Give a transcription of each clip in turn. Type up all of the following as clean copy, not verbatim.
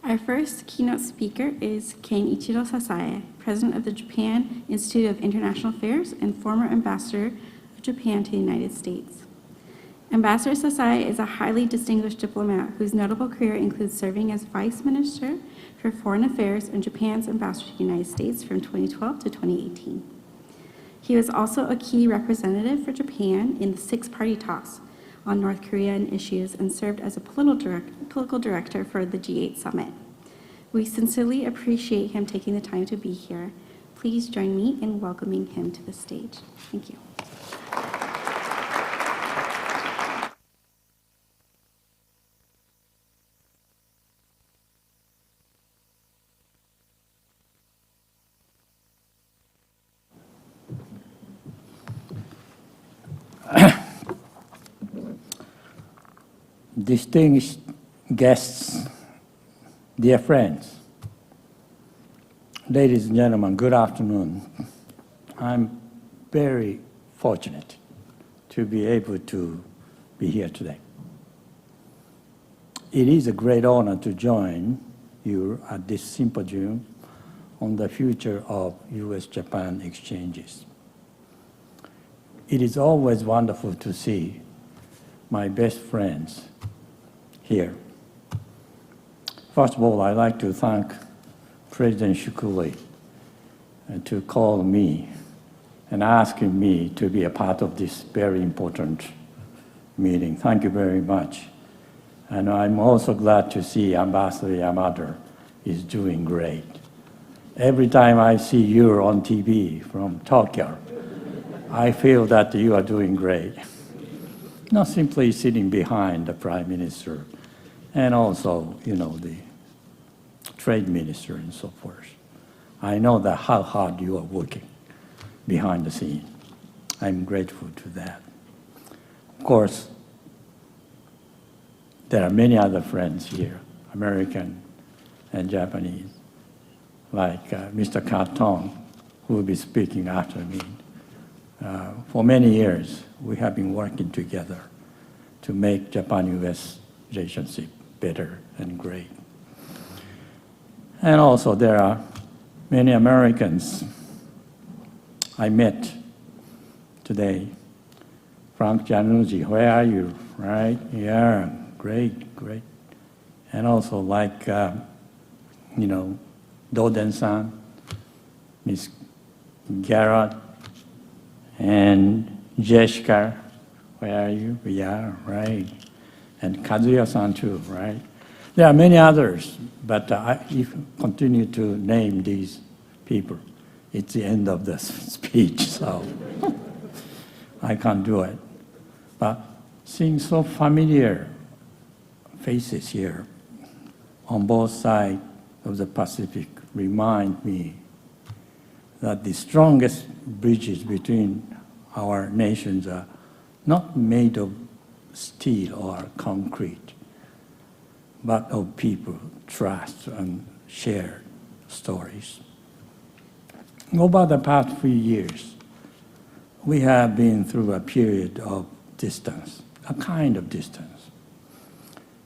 Our first keynote speaker is Kenichiro Sasae, President of the Japan Institute of International Affairs and former Ambassador of Japan to the United States. Ambassador Sasae is a highly distinguished diplomat whose notable career includes serving as Vice Minister for Foreign Affairs and Japan's Ambassador to the United States from 2012 to 2018. He was also a key representative for Japan in the six-party talks on North Korean issues and served as a political director for the G8 summit. We sincerely appreciate him taking the time to be here. Please join me in welcoming him to the stage. Thank you. Distinguished guests, dear friends, ladies and gentlemen, good afternoon. I'm very fortunate to be able to be here today. It is a great honor to join you at this symposium on the future of U.S.-Japan exchanges. It is always wonderful to see my best friends here. First of all, I'd like to thank President Shukuri to call me and asking me to be a part of this very important meeting. Thank you very much. And I'm also glad to see Ambassador Yamada is doing great. Every time I see you on TV from Tokyo, I feel that you are doing great. Not simply sitting behind the Prime Minister and also, the Trade Minister and so forth. I know that how hard you are working behind the scene. I'm grateful to that. Of course, there are many other friends here, American and Japanese, like Mr. Carton, who will be speaking after me. For many years, we have been working together to make Japan-US relationship better and great. And also there are many Americans I met today. Frank Giannuzzi, where are you? Right? Yeah, great, great. And also like, Doden-san, Miss Garrett, and Jessica, where are you? Yeah, right. And Kazuya-san too, right? There are many others, but if you continue to name these people, it's the end of the speech, so I can't do it. But seeing so familiar faces here on both sides of the Pacific remind me that the strongest bridges between our nations are not made of steel or concrete, but of people, trust, and shared stories. Over the past few years, we have been through a period of distance, a kind of distance,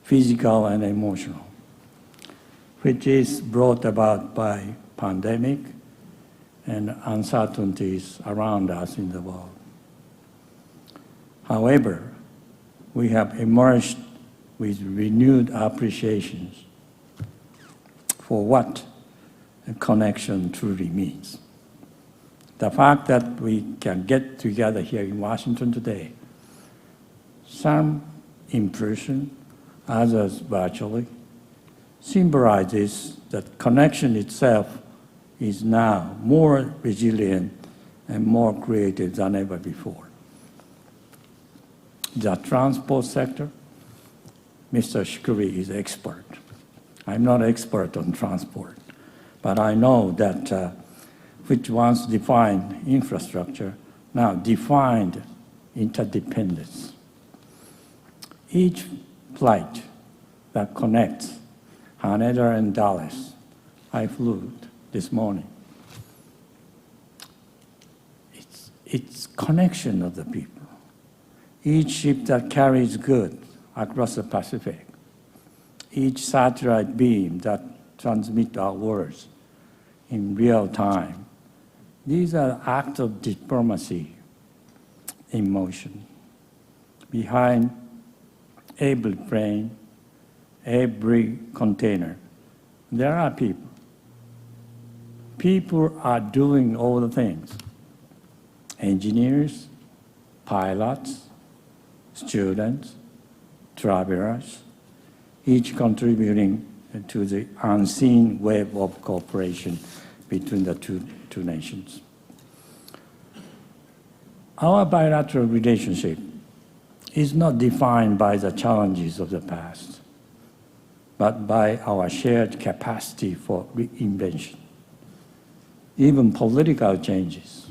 physical and emotional, which is brought about by pandemic and uncertainties around us in the world. However, we have emerged with renewed appreciations for what a connection truly means. The fact that we can get together here in Washington today, some in person, others virtually, symbolizes that connection itself is now more resilient and more creative than ever before. The transport sector, Mr. Shukuri is expert. I'm not expert on transport, but I know that which once defined infrastructure, now defined interdependence. Each flight that connects Haneda and Dallas, I flew this morning. It's connection of the people. Each ship that carries goods across the Pacific each satellite beam that transmit our words in real time. These are acts of diplomacy in motion. Behind every plane, every container, there are people. People are doing all the things. Engineers, pilots, students, travelers, each contributing to the unseen web of cooperation between the two nations. Our bilateral relationship is not defined by the challenges of the past, but by our shared capacity for reinvention. Even political changes,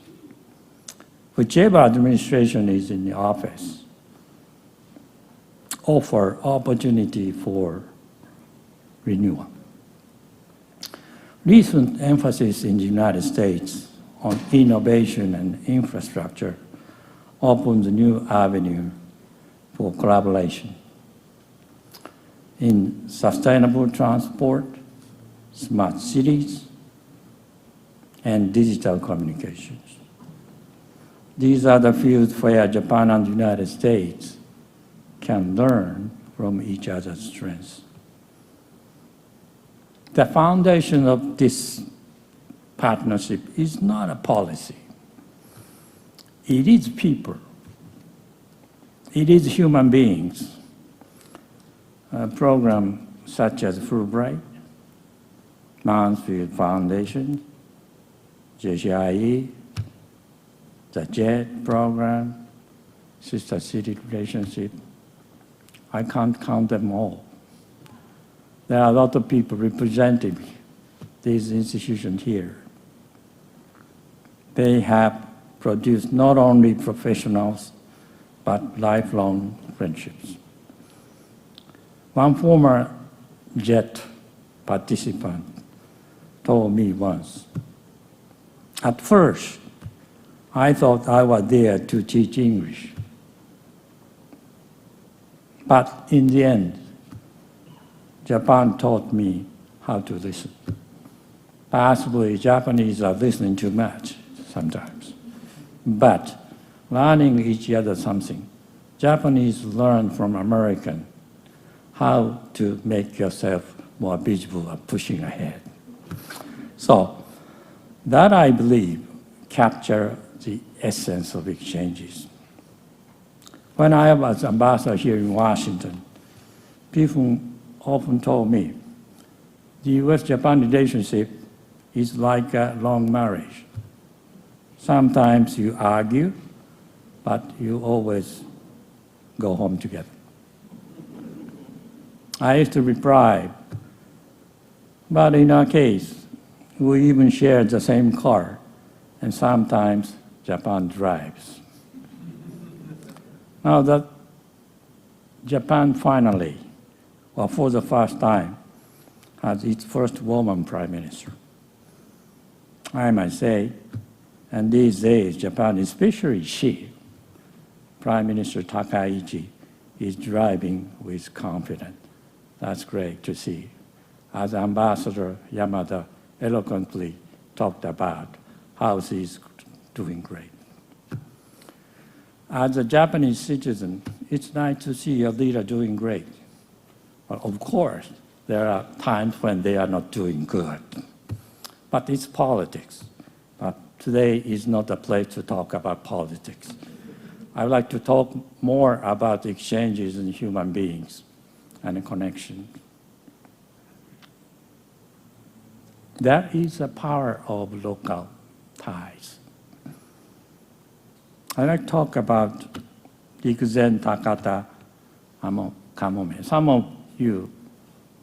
whichever administration is in the office, offer opportunity for renewal. Recent emphasis in the United States on innovation and infrastructure opens a new avenue for collaboration in sustainable transport, smart cities, and digital communications. These are the fields where Japan and the United States can learn from each other's strengths. The foundation of this partnership is not a policy. It is people. It is human beings. A program such as Fulbright, Mansfield Foundation, JCIE, the JET program, Sister City Relationship, I can't count them all. There are a lot of people representing these institutions here. They have produced not only professionals, but lifelong friendships. One former JET participant told me once, at first, I thought I was there to teach English. But in the end, Japan taught me how to listen. Possibly Japanese are listening too much sometimes. But learning each other something. Japanese learn from American how to make yourself more visible or pushing ahead. So that, I believe, capture the essence of exchanges. When I was ambassador here in Washington, people often told me, the U.S.-Japan relationship is like a long marriage. Sometimes you argue, but you always go home together. I used to reply, but in our case, we even share the same car, and sometimes Japan drives. Now that Japan finally, or for the first time, has its first woman prime minister, I might say, and these days, Japan, especially she, Prime Minister Takaichi, is driving with confidence. That's great to see. As Ambassador Yamada eloquently talked about how she's doing great. As a Japanese citizen, it's nice to see a leader doing great. But of course, there are times when they are not doing good. But it's politics. But today is not a place to talk about politics. I would like to talk more about exchanges in human beings and connection. That is the power of local ties. I'd like to talk about Rikuzen Takata Kamome. Some of you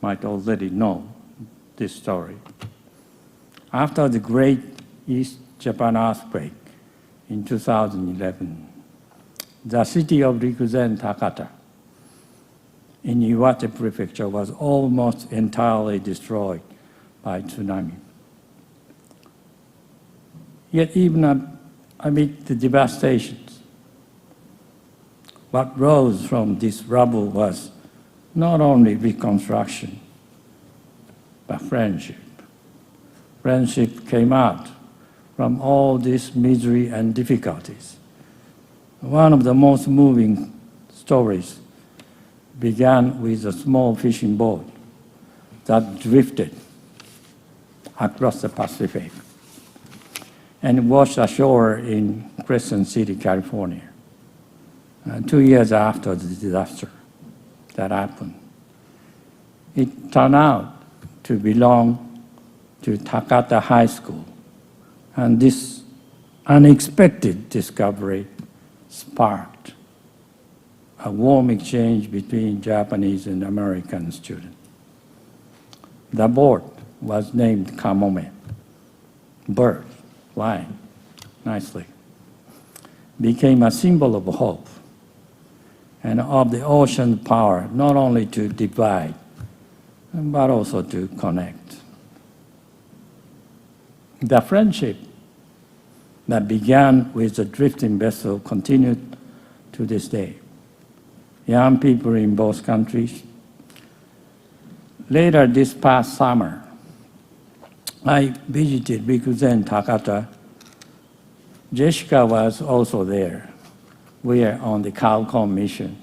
might already know this story. After the great East Japan earthquake in 2011, the city of Rikuzen Takata in Iwate Prefecture was almost entirely destroyed by tsunami. Yet even amid the devastations, what rose from this rubble was not only reconstruction, but friendship. Friendship came out from all this misery and difficulties. One of the most moving stories began with a small fishing boat that drifted across the Pacific and washed ashore in Crescent City, California. 2 years after the disaster that happened, it turned out to belong to Takata High School, and this unexpected discovery sparked a warm exchange between Japanese and American students. The boat was named Kamome, bird, flying nicely, became a symbol of hope and of the ocean's power, not only to divide, but also to connect. The friendship that began with the drifting vessel continued to this day. Young people in both countries. Later this past summer, I visited Rikuzen Takata. Jessica was also there. We are on the CALCOM mission,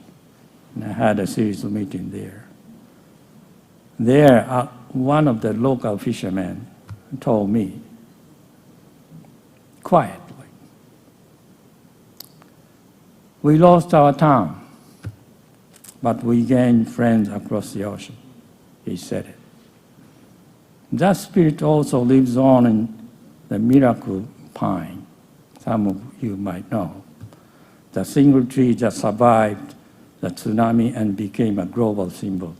and I had a series of meetings there. There, one of the local fishermen told me, quietly, "We lost our town, but we gained friends across the ocean." He said it. That spirit also lives on in the miracle pine, some of you might know, the single tree that survived the tsunami and became a global symbol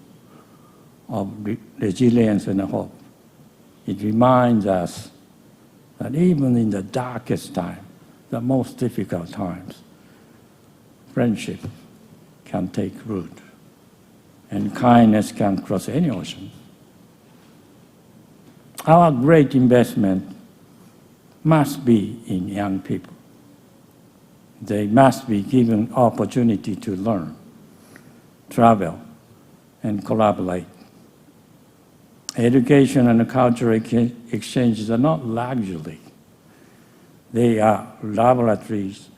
of resilience and hope. It reminds us that even in the darkest time, the most difficult times, friendship can take root, and kindness can cross any ocean. Our great investment must be in young people. They must be given opportunity to learn, travel, and collaborate. Education and cultural exchanges are not luxury. They are laboratories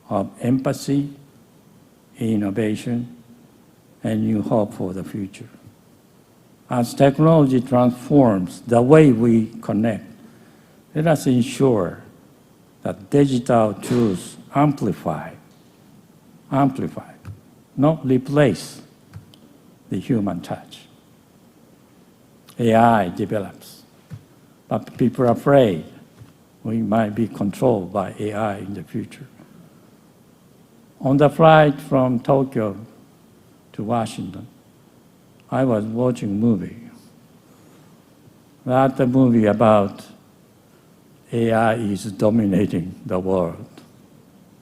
of empathy, innovation, and new hope for the future. As technology transforms the way we connect, let us ensure that digital tools amplify, not replace the human touch. AI develops, but people are afraid we might be controlled by AI in the future. On the flight from Tokyo to Washington, I was watching a movie. That's a movie about AI is dominating the world.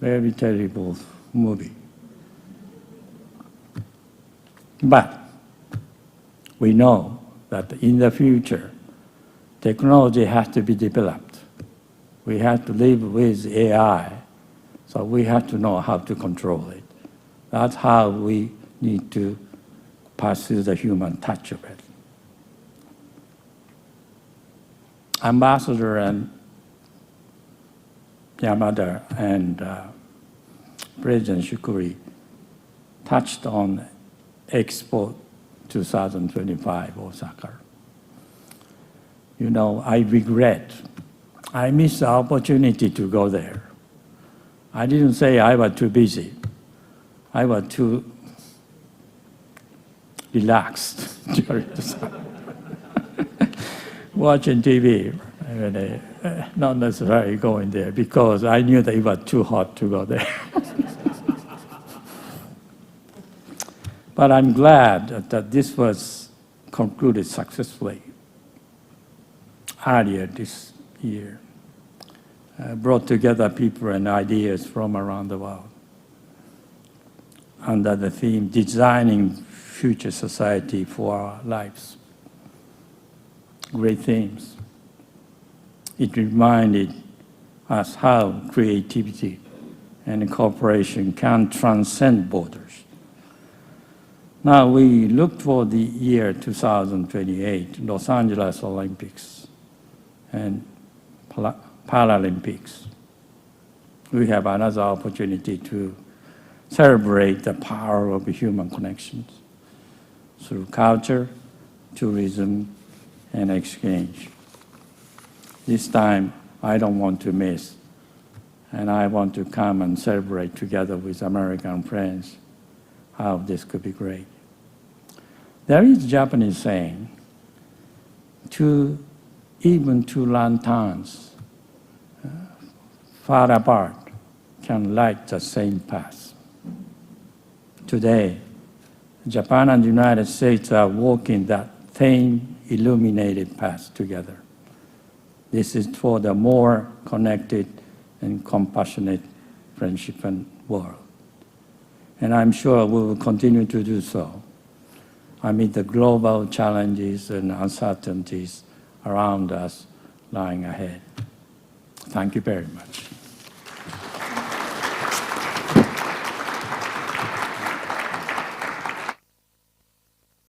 Very terrible movie. But we know that in the future, technology has to be developed. We have to live with AI, so we have to know how to control it. That's how we need to pursue the human touch of it. Ambassador and Yamada and President Shukuri touched on Expo 2025 Osaka. You know, I regret, I missed the opportunity to go there. I didn't say I was too busy. I was too relaxed during the summer. Watching TV, not necessarily going there because I knew that it was too hot to go there. But I'm glad that this was concluded successfully earlier this year. Brought together people and ideas from around the world under the theme, Designing Future Society for Our Lives. Great themes. It reminded us how creativity and cooperation can transcend borders. Now we look for the year 2028, Los Angeles Olympics and Paralympics. We have another opportunity to celebrate the power of human connections through culture, tourism, and exchange. This time, I don't want to miss, and I want to come and celebrate together with American friends how this could be great. There is a Japanese saying, even two lanterns far apart can light the same path. Today, Japan and the United States are walking that same illuminated path together. This is for the more connected and compassionate friendship and world. And I'm sure we will continue to do so amid the global challenges and uncertainties around us lying ahead. Thank you very much.